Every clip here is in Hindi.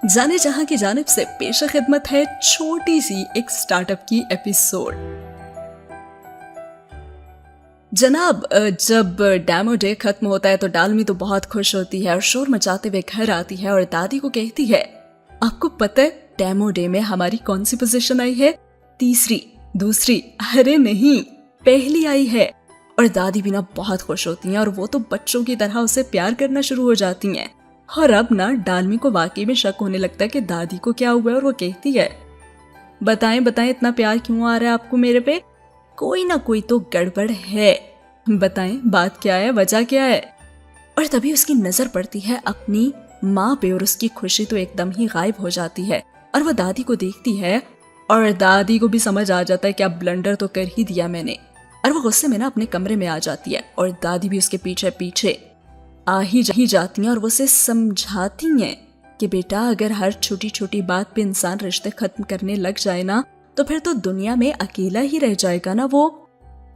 जाने जहां की जानिब से पेश खिदमत है छोटी सी एक स्टार्टअप की एपिसोड। जनाब, जब डेमो डे खत्म होता है तो डालमी तो बहुत खुश होती है और शोर मचाते हुए घर आती है और दादी को कहती है, आपको पता है डेमो डे में हमारी कौन सी पोजीशन आई है? तीसरी, दूसरी, अरे नहीं, पहली आई है। और दादी भी ना बहुत खुश होती हैं और वो तो बच्चों की तरह उसे प्यार करना शुरू हो जाती हैं। और अब ना डालमी को वाकई में शक होने लगता है कि दादी को क्या हुआ है और वो कहती है, बताएं बताएं इतना प्यार क्यों आ रहा है आपको मेरे पे? कोई ना कोई तो गड़बड़ है, बताएं बात क्या है, वजह क्या है? और तभी उसकी नजर पड़ती है अपनी माँ पे और उसकी खुशी तो एकदम ही गायब हो जाती है और वो दादी को देखती है और दादी को भी समझ आ जाता है कि अब ब्लंडर तो कर ही दिया मैंने। और वो गुस्से में ना अपने कमरे में आ जाती है और दादी भी उसके पीछे पीछे आ ही जाती हैं और वो उसे समझाती हैं कि बेटा अगर हर छोटी छोटी बात पे इंसान रिश्ते खत्म करने लग जाए ना तो फिर तो दुनिया में अकेला ही रह जाएगा ना वो।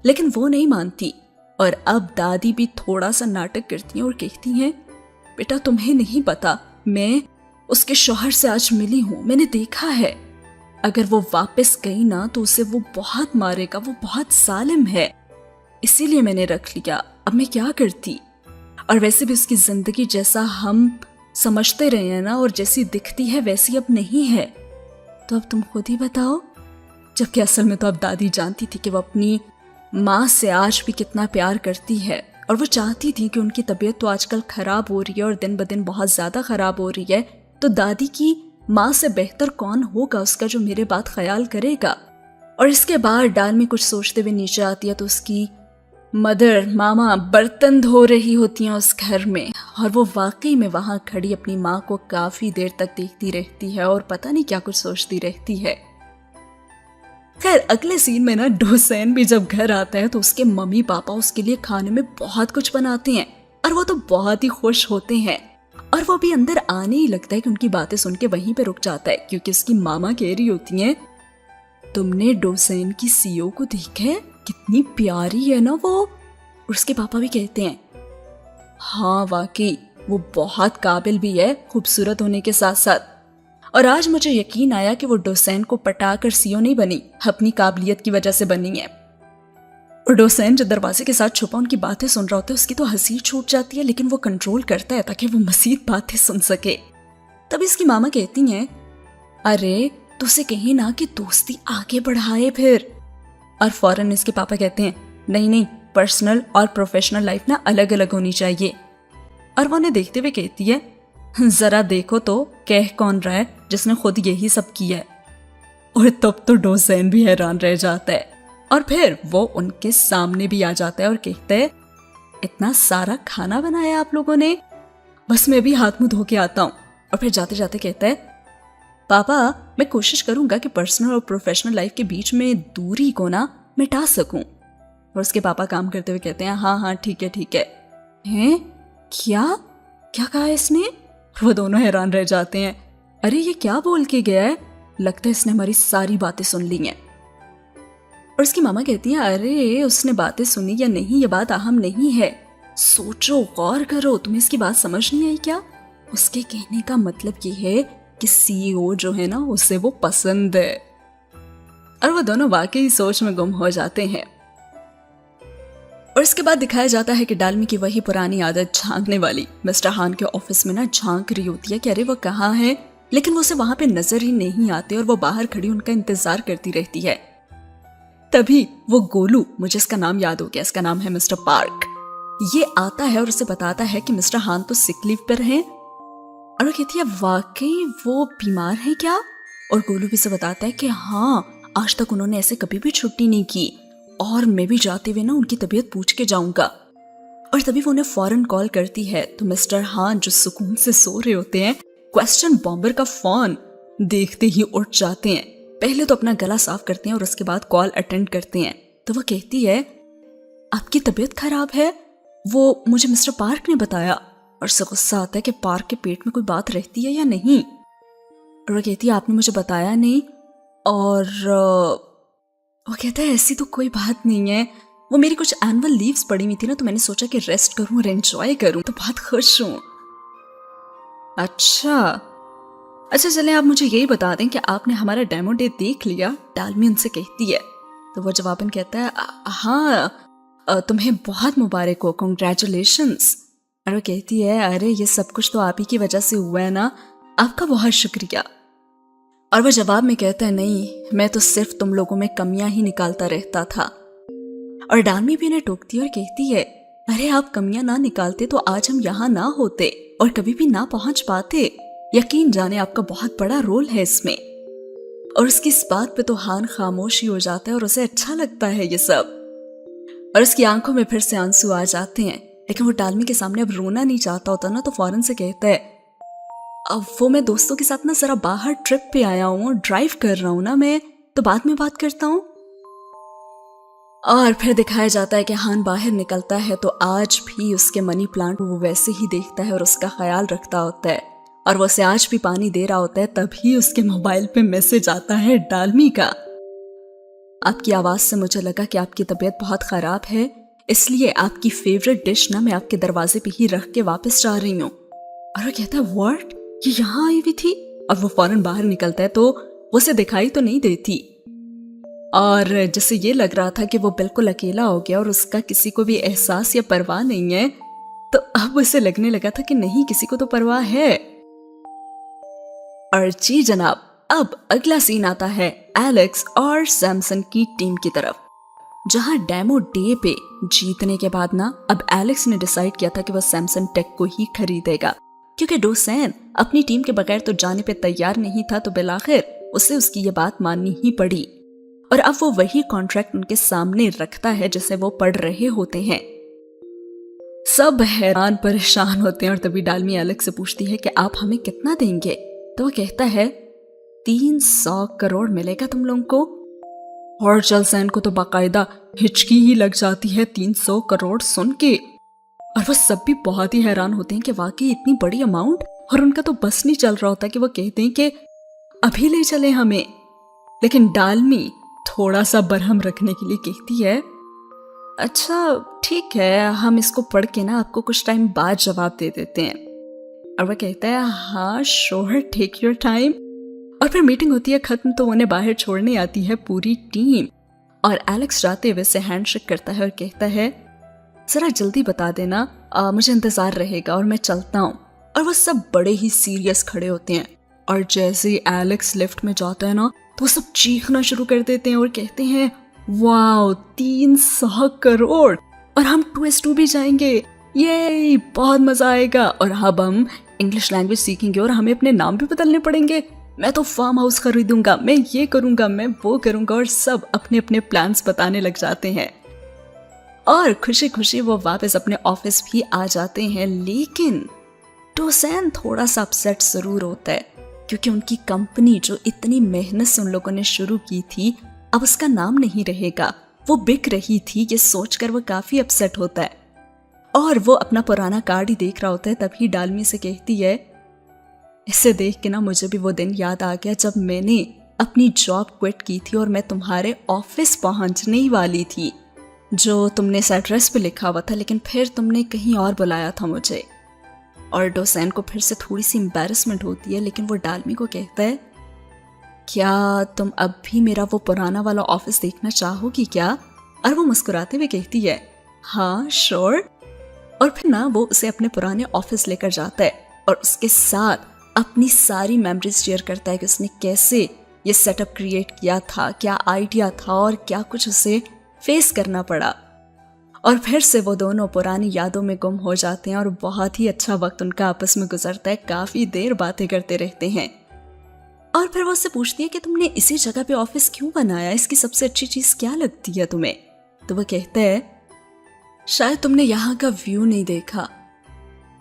लेकिन वो नहीं मानती और अब दादी भी थोड़ा सा नाटक करती हैं और कहती हैं, बेटा तुम्हें नहीं पता, मैं उसके शौहर से आज मिली हूँ, मैंने देखा है, अगर वो वापस गई ना तो उसे वो बहुत मारेगा, वो बहुत जालिम है, इसीलिए मैंने रख लिया, अब मैं क्या करती? और वैसे भी उसकी जिंदगी जैसा हम समझते रहे हैं ना और जैसी दिखती है वैसी अब नहीं है, तो अब तुम खुद ही बताओ। जबकि असल में तो अब दादी जानती थी कि वो अपनी माँ से आज भी कितना प्यार करती है और वो चाहती थी कि उनकी तबीयत तो आजकल खराब हो रही है और दिन ब दिन बहुत ज्यादा खराब हो रही है, तो दादी की माँ से बेहतर कौन होगा उसका जो मेरे बात ख्याल करेगा। और इसके बाद डालमी कुछ सोचते हुए नीचे आती है तो उसकी मदर मामा बर्तन धो रही होती हैं उस घर में और वो वाकई में वहां खड़ी अपनी माँ को काफी देर तक देखती रहती है और पता नहीं क्या कुछ सोचती रहती है। खैर अगले सीन में ना डोसेन भी जब घर आता है तो उसके मम्मी पापा उसके लिए खाने में बहुत कुछ बनाते हैं और वो तो बहुत ही खुश होते हैं और वो भी अंदर आने ही लगता है कि उनकी बातें सुन के वहीं पे रुक जाता है क्योंकि उसकी मामा कह रही होती हैं, तुमने डोसेन की सीओ को देखा है, कितनी प्यारी है ना वो। और उसके पापा भी कहते हैं, हाँ वाकई वो बहुत काबिल भी है खूबसूरत होने के साथ साथ, और आज मुझे यकीन आया कि वो डोसेन को पटाकर सीओ नहीं बनी, अपनी काबिलियत की वजह से बनी है। और डोसेन जो दरवाजे के साथ छुपा उनकी बातें सुन रहा होता है उसकी तो हंसी छूट जाती है लेकिन वो कंट्रोल करता है ताकि वो मजीद बातें सुन सके। तभी इसकी मामा कहती हैं, अरे तो उसे कहीं ना कि दोस्ती आगे बढ़ाए फिर। और फौरन इसके पापा कहते हैं, नहीं नहीं, पर्सनल और प्रोफेशनल लाइफ ना अलग अलग होनी चाहिए। और वो उन्हें देखते हुए कहती है, जरा देखो तो कह कौन रहा है जिसने खुद यही सब किया है। और तब तो डोसेन भी हैरान रह जाता है और फिर वो उनके सामने भी आ जाता है और कहता है, इतना सारा खाना बनाया आप लोगों ने, बस मैं भी हाथ मुंह धो के आता हूँ। और फिर जाते जाते कहता है, पापा मैं कोशिश करूंगा कि पर्सनल और प्रोफेशनल लाइफ के बीच में दूरी को ना मिटा सकूं। और उसके पापा काम करते हुए कहते हैं, हाँ हाँ ठीक है ठीक है। हैं? क्या क्या कहा इसने? वो दोनों हैरान रह जाते हैं, अरे ये क्या बोल के गया है, लगता है इसने हमारी सारी बातें सुन ली हैं। और उसकी मामा कहती है, अरे उसने बातें सुनी या नहीं ये बात अहम नहीं है, सोचो गौर करो, तुम्हें इसकी बात समझ नहीं आई क्या? उसके कहने का मतलब ये है कि सीईओ जो है ना उसे वो पसंद है। और वो दोनों वाकई सोच में गुम हो जाते हैं। और इसके बाद दिखाया जाता है कि डालमी की वही पुरानी आदत झांकने वाली मिस्टर हान के ऑफिस में ना झांक रही होती है कि अरे वो कहाँ है, लेकिन वो उसे वहां पे नजर ही नहीं आते और वो बाहर खड़ी उनका इंतजार करती रहती है। तभी वो गोलू, मुझे इसका नाम याद हो गया, इसका नाम है मिस्टर पार्क, ये आता है और उसे बताता है कि मिस्टर हान तो सिक लीव पर हैं। और वो कहती है, वाकई वो बीमार है क्या? और गोलू भी से बताता है कि हाँ, आज तक उन्होंने ऐसे कभी भी छुट्टी नहीं की और मैं भी जाते हुए ना उनकी तबीयत पूछ के जाऊंगा। और तभी वो उन्हें फौरन कॉल करती है तो मिस्टर हान जो सुकून से सो रहे होते हैं, क्वेश्चन बॉम्बर का फोन देखते ही उठ जाते हैं। पहले तो अपना गला साफ करते हैं और उसके बाद कॉल अटेंड करते हैं। तो वो कहती है, आपकी तबीयत खराब है, वो मुझे मिस्टर पार्क ने बताया। और उससे गुस्सा आता है कि पार्क के पेट में कोई बात रहती है या नहीं। और वो कहती है, आपने मुझे बताया नहीं। और वो कहता है, ऐसी तो कोई बात नहीं है, वो मेरी कुछ एनुअल लीव्स पड़ी हुई थी ना तो मैंने सोचा कि रेस्ट करूं और एंजॉय करूं, तो बहुत खुश हूं। अच्छा, अच्छा चलें, आप मुझे यही बता दें कि आपने हमारा डेमो डे देख लिया, डालमी उनसे कहती है। तो वो जवाबन कहता है हाँ, तुम्हें बहुत मुबारक हो, कॉन्ग्रेचुलेशंस। और वो कहती है अरे ये सब कुछ तो आप ही की वजह से हुआ है ना, आपका बहुत शुक्रिया। और वो जवाब में कहता है नहीं, मैं तो सिर्फ तुम लोगों में कमियां ही निकालता रहता था। और डालमी भी इन्हें टोकती है और कहती है अरे आप कमियां ना निकालते तो आज हम यहाँ ना होते और कभी भी ना पहुंच पाते। यकीन जाने आपका बहुत बड़ा रोल है इसमें। और उसकी इस बात पे तो हान खामोश ही हो जाता है और उसे अच्छा लगता है ये सब। और उसकी आंखों में फिर से आंसू आ जाते हैं, लेकिन वो डालमी के सामने अब रोना नहीं चाहता होता ना, तो फौरन से कहता है अब वो मैं दोस्तों के साथ ना जरा बाहर ट्रिप पे आया हूँ, ड्राइव कर रहा हूँ ना मैं, तो बाद में बात करता हूँ। और फिर दिखाया जाता है कि हान बाहर निकलता है तो आज भी उसके मनी प्लांट वो वैसे ही देखता है और उसका ख्याल रखता होता है, और वो उसे आज भी पानी दे रहा होता है। तभी उसके मोबाइल पे मैसेज आता है डालमी का, आपकी आवाज से मुझे लगा कि आपकी तबीयत बहुत खराब है, इसलिए आपकी फेवरेट डिश ना मैं आपके दरवाजे पे ही रख के वापस जा रही हूँ। और वो कहता है व्हाट, ये यहाँ आई हुई थी? और वो फौरन बाहर निकलता है तो वो उसे दिखाई तो नहीं देती, और जैसे ये लग रहा था कि वो बिल्कुल अकेला हो गया और उसका किसी को भी एहसास या परवाह नहीं है, तो अब उसे लगने लगा था कि नहीं, किसी को तो परवाह है। और जी जनाब, अब अगला सीन आता है एलेक्स और सैमसन की टीम की तरफ, जहां डेमो डे पे जीतने के बाद ना अब एलेक्स ने डिसाइड किया था कि वह सैमसंग टेक को ही खरीदेगा, क्योंकि डोसेन अपनी टीम के बगैर तो जाने पे तैयार नहीं था, तो बिलाखिर उसे उसकी ये बात माननी ही पड़ी। और अब वो वही कॉन्ट्रैक्ट उनके सामने रखता है जिसे वो पढ़ रहे होते हैं। सब हैरान परेशान होते हैं और तभी डालमी एलेक्स से पूछती है कि आप हमें कितना देंगे? तो वो कहता है 300 करोड़ मिलेगा तुम लोगों को। और जलसैन को तो बाकायदा हिचकी ही लग जाती है 300 करोड़ सुन के, और वो सब भी बहुत ही हैरान होते हैं कि वाकई इतनी बड़ी अमाउंट, और उनका तो बस नहीं चल रहा होता कि वो कहते हैं कि अभी ले चले हमें। लेकिन डालमी थोड़ा सा बरहम रखने के लिए कहती है अच्छा ठीक है, हम इसको पढ़ के ना आपको कुछ टाइम बाद जवाब दे देते हैं। और वह कहता है हाँ श्योर, टेक योर टाइम। और फिर मीटिंग होती है खत्म, तो उन्हें बाहर छोड़ने आती है पूरी टीम, और एलेक्स जाते हुए से हैंडशेक करता है और कहता है जरा जल्दी बता देना, मुझे इंतजार रहेगा और मैं चलता हूँ। और वो सब बड़े ही सीरियस खड़े होते हैं, और जैसे ही एलेक्स लिफ्ट में जाता है ना, तो वो सब चीखना शुरू कर देते हैं और कहते हैं वाओ 300 करोड़, और हम 2S2 भी जाएंगे, ये बहुत मजा आएगा, और अब हम इंग्लिश लैंग्वेज सीखेंगे और हमें अपने नाम भी बदलने पड़ेंगे, मैं तो फार्म हाउस खरीदूंगा, मैं ये करूंगा, मैं वो करूंगा। और सब अपने अपने प्लान्स बताने लग जाते हैं, और खुशी खुशी वो वापस अपने ऑफिस भी आ जाते हैं। लेकिन डोसेन थोड़ा सा अपसेट जरूर होता है, क्योंकि उनकी कंपनी जो इतनी मेहनत से उन लोगों ने शुरू की थी, अब उसका नाम नहीं रहेगा, वो बिक रही थी, ये सोचकर वो काफी अपसेट होता है। और वो अपना पुराना कार्ड ही देख रहा होता है, तभी डालमी से कहती है इसे देख के ना मुझे भी वो दिन याद आ गया जब मैंने अपनी जॉब क्विट की थी और मैं तुम्हारे ऑफिस पहुंचने ही वाली थी, जो तुमने इस एड्रेस पे लिखा हुआ था, लेकिन फिर तुमने कहीं और बुलाया था मुझे। और डोसेन को फिर से थोड़ी सी एम्बैरेसमेंट होती है, लेकिन वो डालमी को कहता है क्या तुम अब भी मेरा वो पुराना वाला ऑफिस देखना चाहोगी क्या? और वो मुस्कुराते हुए कहती है हाँ श्योर। और फिर ना वो उसे अपने पुराने ऑफिस लेकर जाता है और उसके साथ अपनी सारी मेमोरीज शेयर करता है कि उसने कैसे ये सेटअप क्रिएट किया था, क्या आइडिया था और क्या कुछ उसे फेस करना पड़ा। और फिर से वो दोनों पुरानी यादों में गुम हो जाते हैं और बहुत ही अच्छा वक्त उनका आपस में गुजरता है, काफी देर बातें करते रहते हैं। और फिर वो उससे पूछती है कि तुमने इसी जगह पे ऑफिस क्यों बनाया, इसकी सबसे अच्छी चीज क्या लगती है तुम्हें? तो वो कहता है शायद तुमने यहाँ का व्यू नहीं देखा।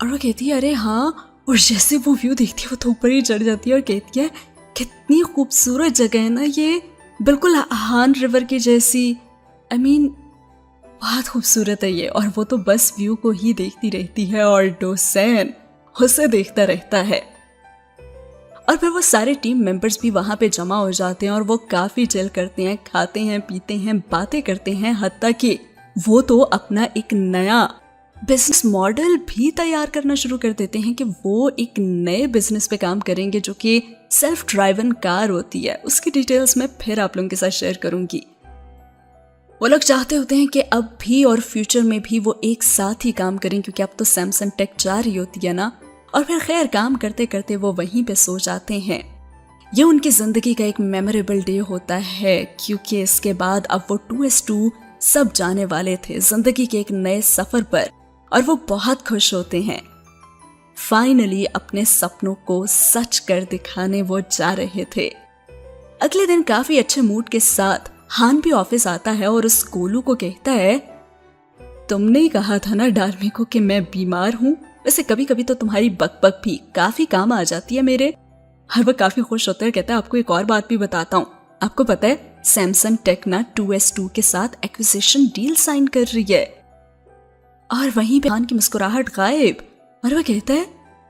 और वो कहती है अरे हाँ, और जैसे वो व्यू देखती है वो तो ऊपर ही चढ़ जाती है और कहती है कितनी खूबसूरत जगह है ना ये, बिल्कुल हान रिवर की जैसी, आई मीन बहुत खूबसूरत है ये। और वो तो बस व्यू को ही देखती रहती है और डोसेन उसे देखता रहता है। और फिर वो सारे टीम मेंबर्स भी वहां पे जमा हो जाते हैं और वो काफी चिल करते हैं, खाते हैं, पीते हैं, बातें करते हैं, हत्ता कि वो तो अपना एक नया बिजनेस मॉडल भी तैयार करना शुरू कर देते हैं कि वो एक नए बिजनेस पे काम करेंगे जो कि सेल्फ ड्राइवन कार होती है। उसकी डिटेल्स मैं फिर आप लोगों के साथ शेयर करूंगी। वो लोग चाहते होते हैं कि अब भी और फ्यूचर में भी वो एक साथ ही काम करें, क्योंकि अब तो सैमसंग टेक जा रही होती है ना। और फिर खैर काम करते करते वो वहीं पे सो जाते हैं। ये उनकी जिंदगी का एक मेमोरेबल डे होता है, क्योंकि इसके बाद अब वो 2S2 सब जाने वाले थे जिंदगी के एक नए सफर पर, और वो बहुत खुश होते हैं। फाइनली अपने सपनों को सच कर दिखाने वो जा रहे थे। अगले दिन काफी अच्छे मूड के साथ हान भी ऑफिस आता है और उस गोलू को कहता है, तुमने ही कहा था ना डार्मी को कि मैं बीमार हूँ। वैसे कभी कभी तो तुम्हारी बकबक भी काफी काम आ जाती है मेरे। और वो काफी खुश होता है, कहता है आपको एक और बात भी बताता हूँ। आपको पता है सैमसंग टेक ना 2S2 के साथ एक्विजिशन डील साइन कर रही है। और वहीं पे हान की मुस्कुराहट गायब, और वो कहता है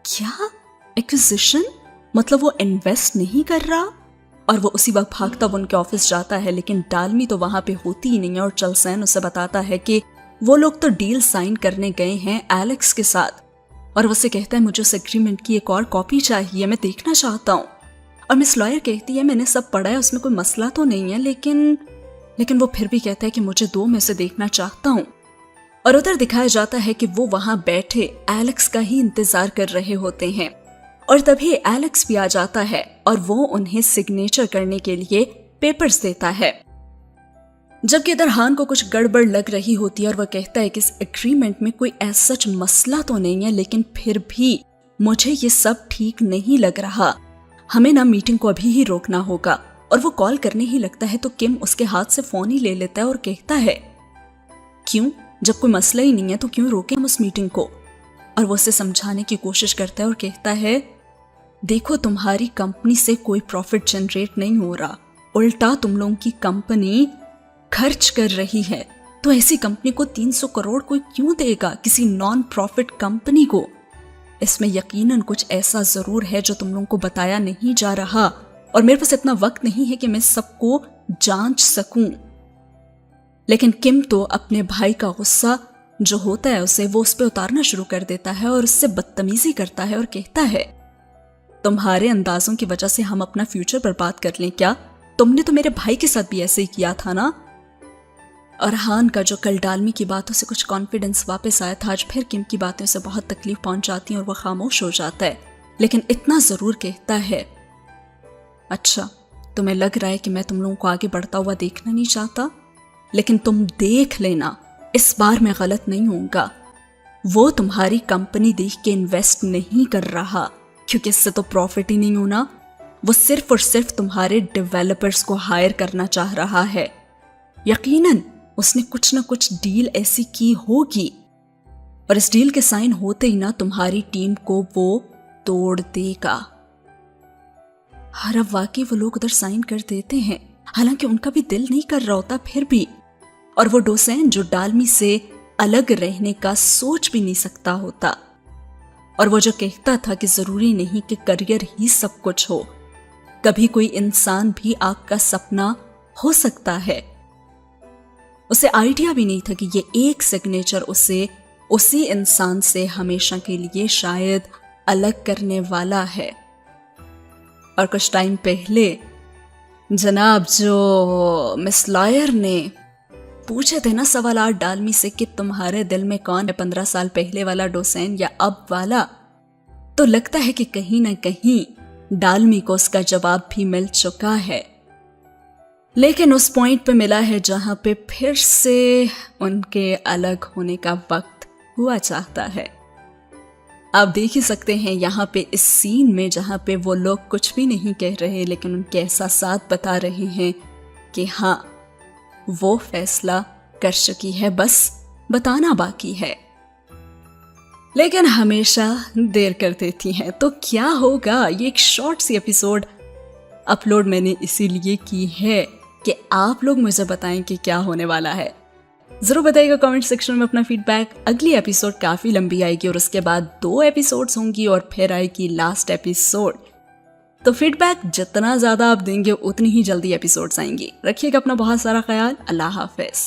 क्या एक्विजिशन, मतलब वो इन्वेस्ट नहीं कर रहा। और वो उसी वक्त भागता वो उनके ऑफिस जाता है, लेकिन डालमी तो वहां पे होती ही नहीं है। और चलसैन उसे बताता है कि वो लोग तो डील साइन करने गए हैं एलेक्स के साथ। और वो उसे कहता है मुझे उस एग्रीमेंट की एक और कॉपी चाहिए, मैं देखना चाहता हूँ। और मिस लॉयर कहती है मैंने सब पढ़ा है, उसमें कोई मसला तो नहीं है, लेकिन वो फिर भी कहता है कि मुझे दो में से देखना चाहता हूँ। और उधर दिखाया जाता है कि वो वहां बैठे एलेक्स का ही इंतजार कर रहे होते हैं। और तभी एलेक्स भी आ जाता है और वो उन्हें सिग्नेचर करने के लिए पेपर्स देता है। जबकि इधर हान को कुछ गड़बड़ लग रही होती है और वह कहता है कि इस एग्रीमेंट में कोई ऐसा सच मसला तो नहीं है, लेकिन फिर भी मुझे ये सब ठीक नहीं लग रहा। हमें ना मीटिंग को अभी ही रोकना होगा। और वो कॉल करने ही लगता है तो किम उसके हाथ से फोन ही ले लेता है और कहता है क्यों, जब कोई मसला ही नहीं है तो क्यों रोके हम उस मीटिंग को। और वो उसे समझाने की कोशिश करता है और कहता है देखो तुम्हारी कंपनी से कोई प्रॉफिट जनरेट नहीं हो रहा, उल्टा तुम लोगों की कंपनी खर्च कर रही है। तो ऐसी कंपनी को 300 करोड़ कोई क्यों देगा किसी नॉन प्रॉफिट कंपनी को। इसमें यकीनन कुछ ऐसा जरूर है जो तुम लोगों को बताया नहीं जा रहा, और मेरे पास इतना वक्त नहीं है कि मैं सबको जांच सकूं। लेकिन किम तो अपने भाई का गुस्सा जो होता है उसे वो उस पर उतारना शुरू कर देता है और उससे बदतमीजी करता है और कहता है तुम्हारे अंदाजों की वजह से हम अपना फ्यूचर बर्बाद कर लें क्या? तुमने तो मेरे भाई के साथ भी ऐसे ही किया था ना। और हान का जो कल डालमी की बातों से कुछ कॉन्फिडेंस वापस आया था, आज फिर किम की बातें उसे बहुत तकलीफ पहुंचाती हैं और वह खामोश हो जाता है। लेकिन इतना जरूर कहता है अच्छा तुम्हें लग रहा है कि मैं तुम लोगों को आगे बढ़ता हुआ देखना नहीं चाहता, लेकिन तुम देख लेना इस बार मैं गलत नहीं होऊंगा। वो तुम्हारी कंपनी देख के इन्वेस्ट नहीं कर रहा, क्योंकि इससे तो प्रॉफिट ही नहीं होना। वो सिर्फ और सिर्फ तुम्हारे डेवलपर्स को हायर करना चाह रहा है। यकीनन उसने कुछ ना कुछ डील ऐसी की होगी, और इस डील के साइन होते ही ना तुम्हारी टीम को वो तोड़ देगा। हर अब वाकई वो लोग उधर साइन कर देते हैं, हालांकि उनका भी दिल नहीं कर रहा होता फिर भी। और वो डोसेन जो डालमी से अलग रहने का सोच भी नहीं सकता होता, और वो जो कहता था कि जरूरी नहीं कि करियर ही सब कुछ हो, कभी कोई इंसान भी आपका सपना हो सकता है। उसे आइडिया भी नहीं था कि ये एक सिग्नेचर उसे उसी इंसान से हमेशा के लिए शायद अलग करने वाला है। और कुछ टाइम पहले जनाब जो मिस लॉयर ने पूछे थे ना सवाल डालमी से कि तुम्हारे दिल में कौन है, 15 साल पहले वाला डोसेन या अब वाला, तो लगता है कि कहीं ना कहीं डालमी को उसका जवाब भी मिल चुका है। लेकिन उस पॉइंट पे मिला है जहां पे फिर से उनके अलग होने का वक्त हुआ चाहता है। आप देख ही सकते हैं यहाँ पे इस सीन में जहां पे वो लोग कुछ भी नहीं कह रहे, लेकिन उनके एहसासात बता रहे हैं कि हाँ वो फैसला कर चुकी है, बस बताना बाकी है। लेकिन हमेशा देर कर देती हैं, तो क्या होगा। ये एक शॉर्ट सी एपिसोड अपलोड मैंने इसीलिए की है कि आप लोग मुझे बताएं कि क्या होने वाला है। जरूर बताइएगा कमेंट सेक्शन में अपना फीडबैक। अगली एपिसोड काफी लंबी आएगी और उसके बाद 2 एपिसोड्स होंगी और फिर आएगी लास्ट एपिसोड। तो फीडबैक जितना ज्यादा आप देंगे उतनी ही जल्दी एपिसोड्स आएंगी। रखिएगा अपना बहुत सारा ख्याल। अल्लाह हाफिज।